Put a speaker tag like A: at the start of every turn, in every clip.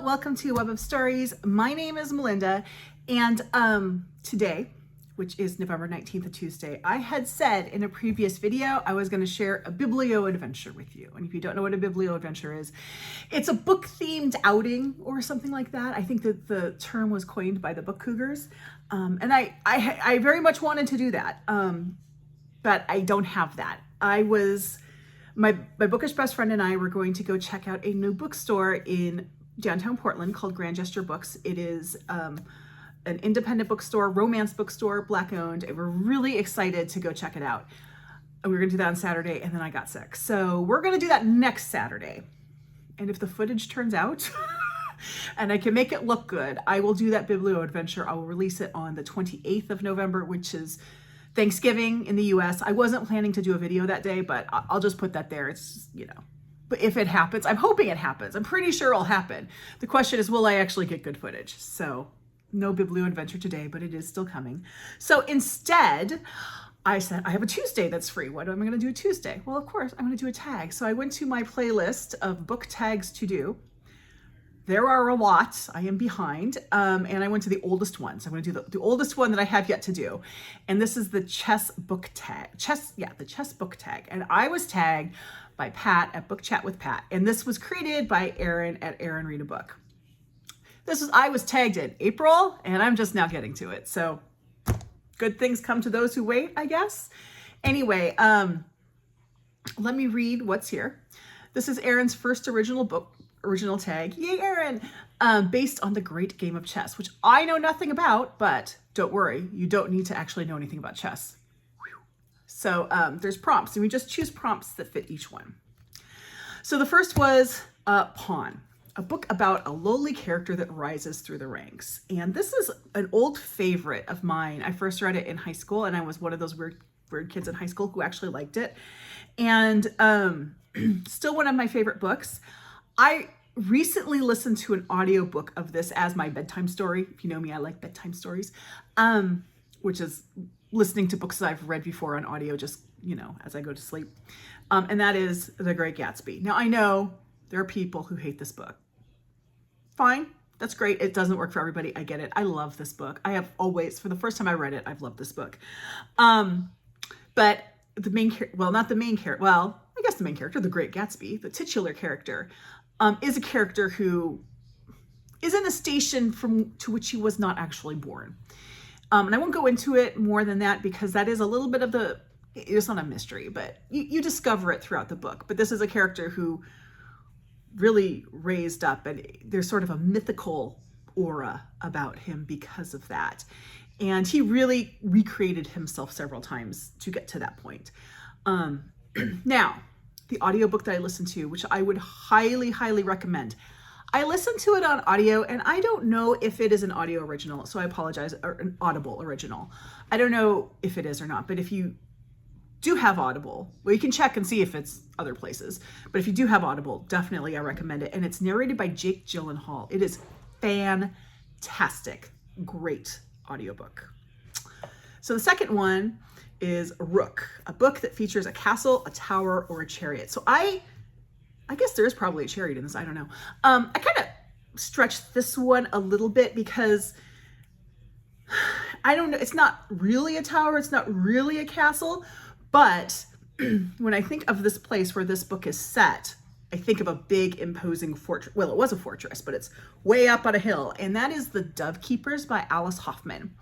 A: welcome to Web of Stories. My name is Melinda, and today, which is November 19th, a Tuesday, I had said in a previous video I was going to share a biblio adventure with you. And if you don't know what a biblio adventure is, it's a book-themed outing or something like that. I think that the term was coined by the book cougars, and I very much wanted to do that, but I don't have that. My bookish best friend and I were going to go check out a new bookstore in downtown Portland called Grand Gesture Books. It is an independent bookstore, romance bookstore, Black owned, and we're really excited to go check it out. And we were gonna do that on Saturday, and then I got sick. So we're gonna do that next Saturday. And if the footage turns out and I can make it look good, I will do that biblio adventure. I will release it on the 28th of November, which is Thanksgiving in the US. I wasn't planning to do a video that day, but I'll just put that there. It's just, but if it happens, I'm hoping it happens. I'm pretty sure it'll happen. The question is, will I actually get good footage? So no biblio adventure today, but it is still coming. So instead, I said, I have a Tuesday that's free. What am I gonna do Tuesday? Well, of course, I'm gonna do a tag. So I went to my playlist of book tags to do. There are a lot. I am behind, and I went to the oldest ones. I'm going to do the oldest one that I have yet to do, and this is the chess book tag. The chess book tag, and I was tagged by Pat at Book Chat with Pat, and this was created by Aaron at Aaron Read a Book. I was tagged in April, and I'm just now getting to it. So good things come to those who wait, I guess. Anyway, let me read what's here. This is Aaron's first original tag, yay Aaron, based on the great game of chess, which I know nothing about, but don't worry, you don't need to actually know anything about chess. Whew. So there's prompts, and we just choose prompts that fit each one. So the first was Pawn, a book about a lowly character that rises through the ranks. And this is an old favorite of mine. I first read it in high school, and I was one of those weird kids in high school who actually liked it. And still one of my favorite books. I recently listened to an audiobook of this as my bedtime story. If you know me, I like bedtime stories, which is listening to books that I've read before on audio, just, as I go to sleep. And that is The Great Gatsby. Now, I know there are people who hate this book. Fine. That's great. It doesn't work for everybody. I get it. I love this book. I have always, for the first time I read it, I've loved this book. But the main character, well, not the main character, well, I guess the main character, the Great Gatsby, the titular character, is a character who is in a station to which he was not actually born. And I won't go into it more than that because that is a little bit of it's not a mystery, but you discover it throughout the book. But this is a character who really raised up, and there's sort of a mythical aura about him because of that. And he really recreated himself several times to get to that point. Now, the audiobook that I listened to, which I would highly, highly recommend. I listened to it on audio, and I don't know if it is an audio original, so I apologize, or an Audible original. I don't know if it is or not, but if you do have Audible, well, you can check and see if it's other places, but if you do have Audible, definitely I recommend it. And it's narrated by Jake Gyllenhaal. It is fantastic, great audiobook. So the second one is Rook, a book that features a castle, a tower, or a chariot. So I guess there is probably a chariot in this, I don't know. I kind of stretched this one a little bit because I don't know, it's not really a tower, it's not really a castle, but when I think of this place where this book is set, I think of a big imposing fortress. Well, it was a fortress, but it's way up on a hill, and that is the Dovekeepers by Alice Hoffman.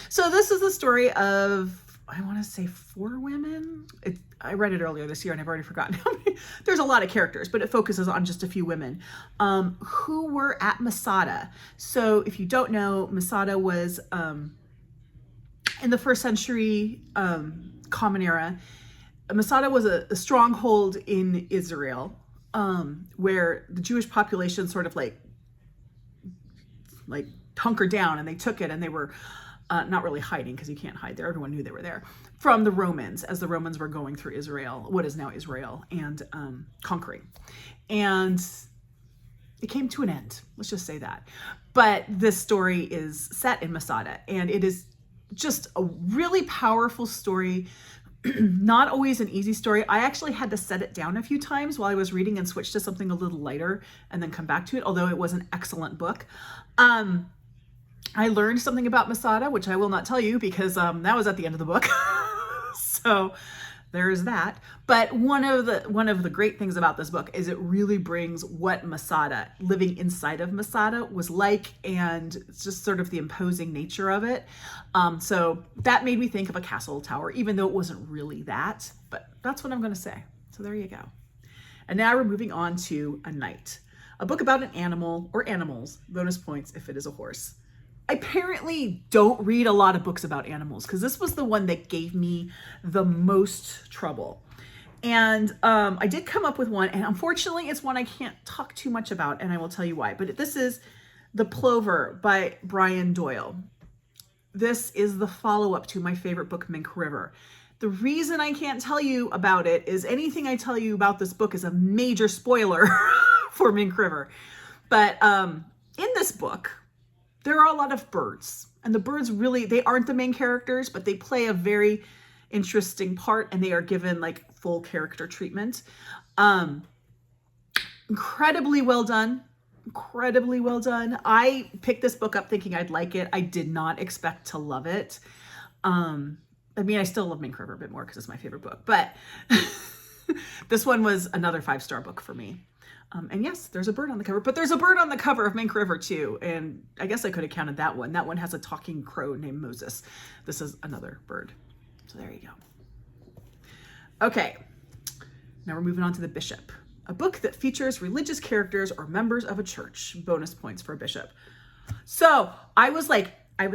A: So this is the story of, I want to say 4 women. I read it earlier this year and I've already forgotten how many. There's a lot of characters, but it focuses on just a few women who were at Masada. So if you don't know, Masada was in the 1st century Common Era. Masada was a stronghold in Israel where the Jewish population sort of like hunkered down, and they took it, and they were not really hiding, because you can't hide there. Everyone knew they were there, from the Romans, as the Romans were going through Israel, what is now Israel, and conquering. And it came to an end, let's just say that. But this story is set in Masada, and it is just a really powerful story Not always an easy story. I actually had to set it down a few times while I was reading and switch to something a little lighter and then come back to it, although it was an excellent book. I learned something about Masada, which I will not tell you because that was at the end of the book. So there's that. But one of the great things about this book is it really brings what Masada, living inside of Masada, was like, and it's just sort of the imposing nature of it. So that made me think of a castle tower, even though it wasn't really that, but that's what I'm going to say. So there you go. And now we're moving on to A Knight, a book about an animal or animals, bonus points if it is a horse. I apparently don't read a lot of books about animals because this was the one that gave me the most trouble. And I did come up with one, and unfortunately it's one I can't talk too much about, and I will tell you why. But this is The Plover by Brian Doyle. This is the follow-up to my favorite book, Mink River. The reason I can't tell you about it is anything I tell you about this book is a major spoiler for Mink River. But in this book, there are a lot of birds, and the birds really, they aren't the main characters, but they play a very interesting part, and they are given like full character treatment. Incredibly well done. Incredibly well done. I picked this book up thinking I'd like it. I did not expect to love it. I mean, I still love Mink River a bit more because it's my favorite book, but this one was another 5-star book for me. And yes, there's a bird on the cover, but there's a bird on the cover of Mink River too. And I guess I could have counted that one. That one has a talking crow named Moses. This is another bird. So there you go. Okay, now we're moving on to The Bishop, a book that features religious characters or members of a church. Bonus points for a bishop. So I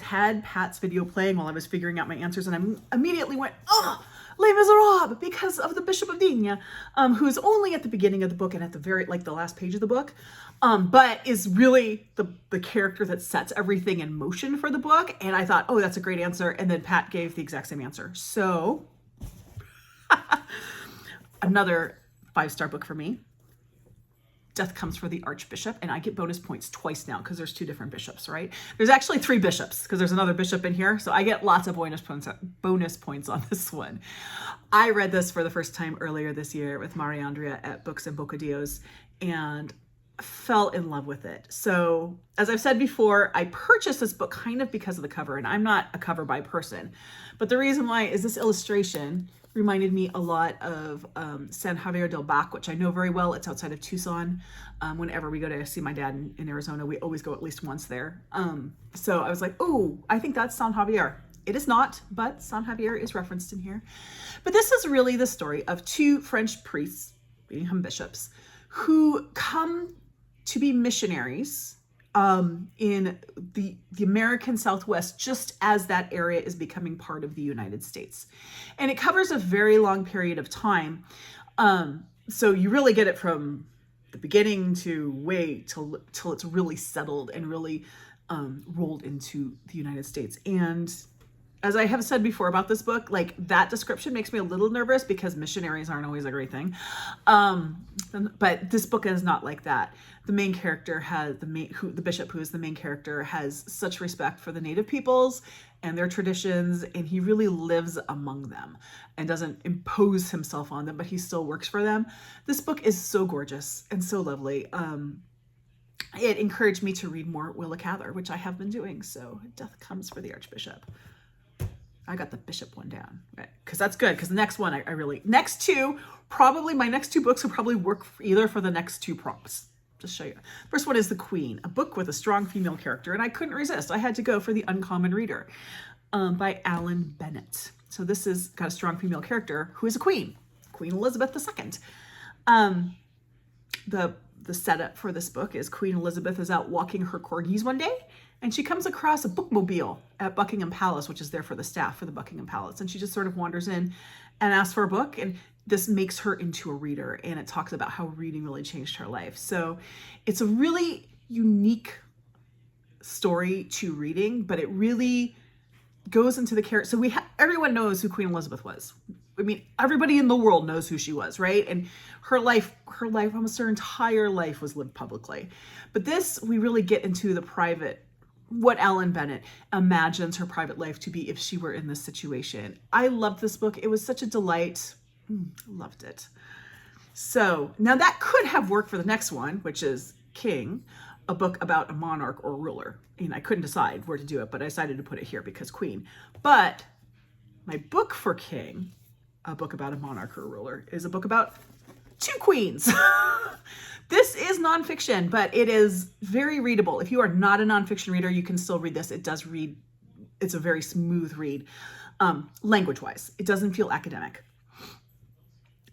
A: had Pat's video playing while I was figuring out my answers, and I immediately went, oh, Les Misérables, because of the Bishop of Digne, who is only at the beginning of the book and at the very, like the last page of the book, but is really the character that sets everything in motion for the book. And I thought, oh, that's a great answer. And then Pat gave the exact same answer. So another 5-star book for me. Death Comes for the Archbishop, and I get bonus points twice now because there's 2 different bishops, right? There's actually 3 bishops because there's another bishop in here, so I get lots of bonus points on this one. I read this for the first time earlier this year with Maria Andrea at Books and Bocadillos and fell in love with it. So as I've said before, I purchased this book kind of because of the cover, and I'm not a cover by person, but the reason why is this illustration reminded me a lot of San Javier del Bac, which I know very well. It's outside of Tucson. Whenever we go to see my dad in Arizona, we always go at least once there. So I was like, oh, I think that's San Javier. It is not, but San Javier is referenced in here. But this is really the story of 2 French priests, being him bishops, who come to be missionaries in the American Southwest, just as that area is becoming part of the United States. And it covers a very long period of time. So you really get it from the beginning to wait till it's really settled and really rolled into the United States. And as I have said before about this book, like that description makes me a little nervous because missionaries aren't always a great thing. But this book is not like that. The main character has the bishop, who is the main character, has such respect for the native peoples and their traditions, and he really lives among them and doesn't impose himself on them, but he still works for them. This book is so gorgeous and so lovely. It encouraged me to read more Willa Cather, which I have been doing. So Death Comes for the Archbishop. I got the bishop one down, right? Because that's good. Because the next one, my next 2 books will probably work either for the next 2 prompts. Just show you. First one is The Queen, a book with a strong female character, and I couldn't resist. I had to go for The Uncommon Reader by Alan Bennett. So this has got a strong female character who is a queen, Queen Elizabeth II. The setup for this book is Queen Elizabeth is out walking her corgis one day, and she comes across a bookmobile at Buckingham Palace, which is there for the staff for the Buckingham Palace. And she just sort of wanders in and asks for a book, and this makes her into a reader, and it talks about how reading really changed her life. So it's a really unique story to reading, but it really goes into the character. So everyone knows who Queen Elizabeth was. I mean, everybody in the world knows who she was, right? And her life, almost her entire life was lived publicly. But this, we really get into the private what Alan Bennett imagines her private life to be if she were in this situation. I loved this book. It was such a delight. Loved it. So now that could have worked for the next one, which is King, a book about a monarch or ruler. And I couldn't decide where to do it, but I decided to put it here because Queen. But my book for King, a book about a monarch or ruler, is a book about two queens. This is nonfiction, but it is very readable. If you are not a nonfiction reader, you can still read this. It does read, it's a very smooth read, language-wise. It doesn't feel academic.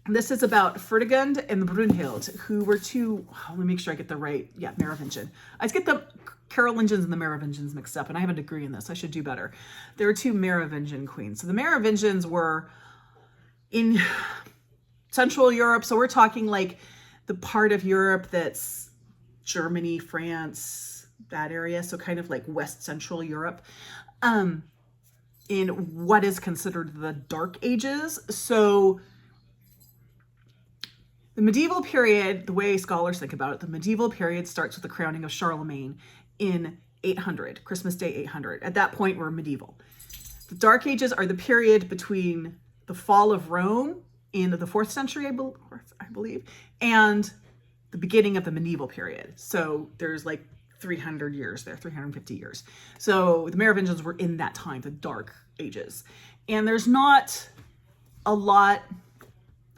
A: This is about Ferdinand and Brunhild, who were two, let me make sure I get the right, Merovingian. I just get the Carolingians and the Merovingians mixed up, and I have a degree in this. I should do better. There were two Merovingian queens. So the Merovingians were in Central Europe, so we're talking like the part of Europe that's Germany, France, that area. So kind of like West Central Europe, in what is considered the Dark Ages. So the medieval period, the way scholars think about it, the medieval period starts with the crowning of Charlemagne in 800, Christmas Day 800. At that point, we're medieval. The Dark Ages are the period between the fall of Rome in the 4th century, I believe, and the beginning of the medieval period. So there's like 300 years there, 350 years. So the Merovingians were in that time, the Dark Ages. And there's not a lot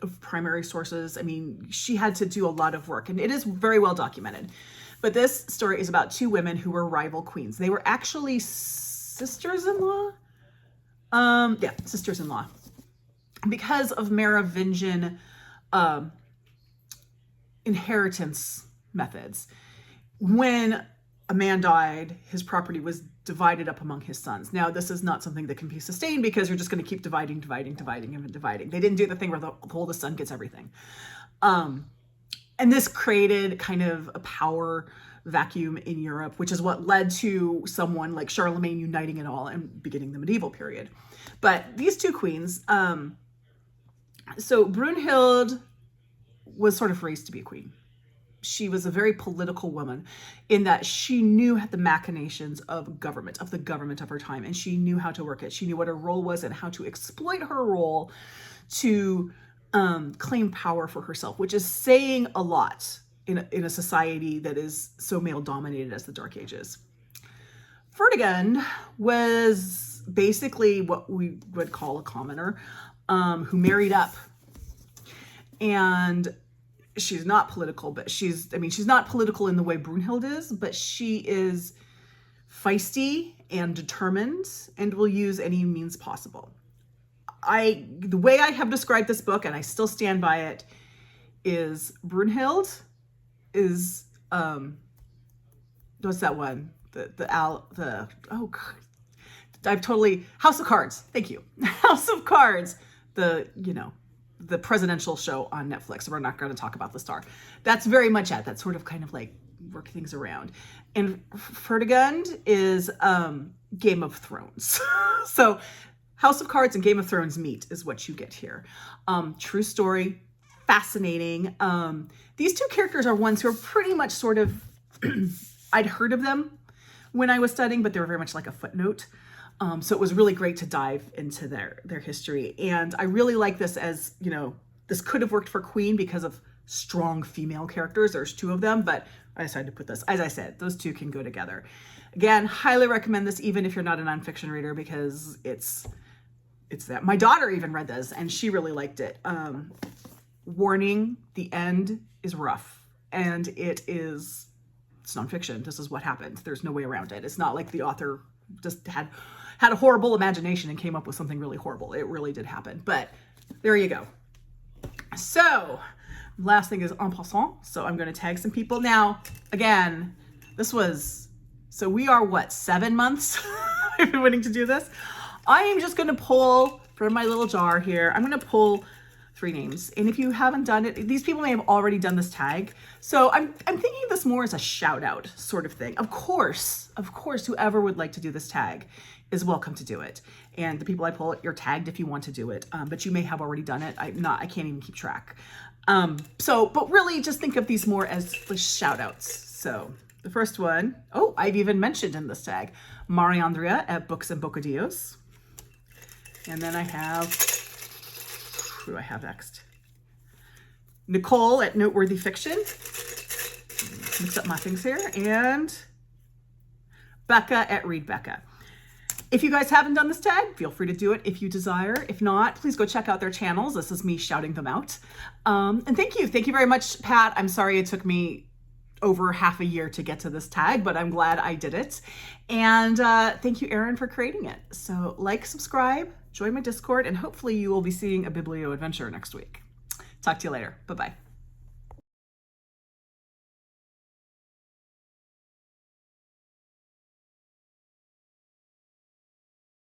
A: of primary sources. I mean, she had to do a lot of work, and it is very well documented. But this story is about two women who were rival queens. They were actually sisters-in-law. Sisters-in-law. Because of Merovingian inheritance methods, when a man died, his property was divided up among his sons. Now, this is not something that can be sustained because you're just going to keep dividing. They didn't do the thing where the oldest son gets everything. And this created kind of a power vacuum in Europe, which is what led to someone like Charlemagne uniting it all and beginning the medieval period. But these two queens, so Brunhild was sort of raised to be a queen. She was a very political woman in that she knew the machinations of government, of the government of her time, and she knew how to work it. She knew what her role was and how to exploit her role to claim power for herself, which is saying a lot in a society that is so male-dominated as the Dark Ages. Ferdinand was basically what we would call a commoner, who married up. And she's not political, but she's not political in the way Brunhild is, but she is feisty and determined and will use any means possible. The way I have described this book, and I still stand by it, is Brunhild is, what's that one? House of Cards. Thank you. House of Cards. The presidential show on Netflix. We're not going to talk about the star. That's very much it. That's sort of kind of like work things around. And Ferdinand is Game of Thrones. So House of Cards and Game of Thrones meet is what you get here. True story, fascinating. These two characters are ones who are pretty much sort of, I'd heard of them when I was studying, but they were very much like a footnote. So it was really great to dive into their history. And I really like this as, this could have worked for Queen because of strong female characters. There's two of them, but I decided to put this. As I said, those two can go together. Again, highly recommend this even if you're not a nonfiction reader because it's that. My daughter even read this and she really liked it. Warning, the end is rough and it's nonfiction. This is what happened. There's no way around it. It's not like the author just had a horrible imagination and came up with something really horrible. It really did happen, but there you go. So last thing is en passant. So I'm going to tag some people. Now, again, so we are 7 months I've been waiting to do this. I am just going to pull from my little jar here. I'm going to pull 3 names. And if you haven't done it, these people may have already done this tag. So I'm thinking of this more as a shout out sort of thing. Of course, whoever would like to do this tag is welcome to do it. And the people I pull, you're tagged if you want to do it. But you may have already done it. I can't even keep track. But really just think of these more as shout outs. So The first one, oh, I've even mentioned in this tag, Mariandria at Books and Bocadillos. And then I have, who do I have next? Nicole at Noteworthy Fiction. Mix up my things here. And Becca at Read Becca. If you guys haven't done this tag, feel free to do it if you desire. If not, please go check out their channels. This is me shouting them out. And thank you. Thank you very much, Pat. I'm sorry it took me over half a year to get to this tag, but I'm glad I did it. And thank you, Erin, for creating it. So like, subscribe, join my Discord, and hopefully you will be seeing a Biblio adventure next week. Talk to you later. Bye-bye.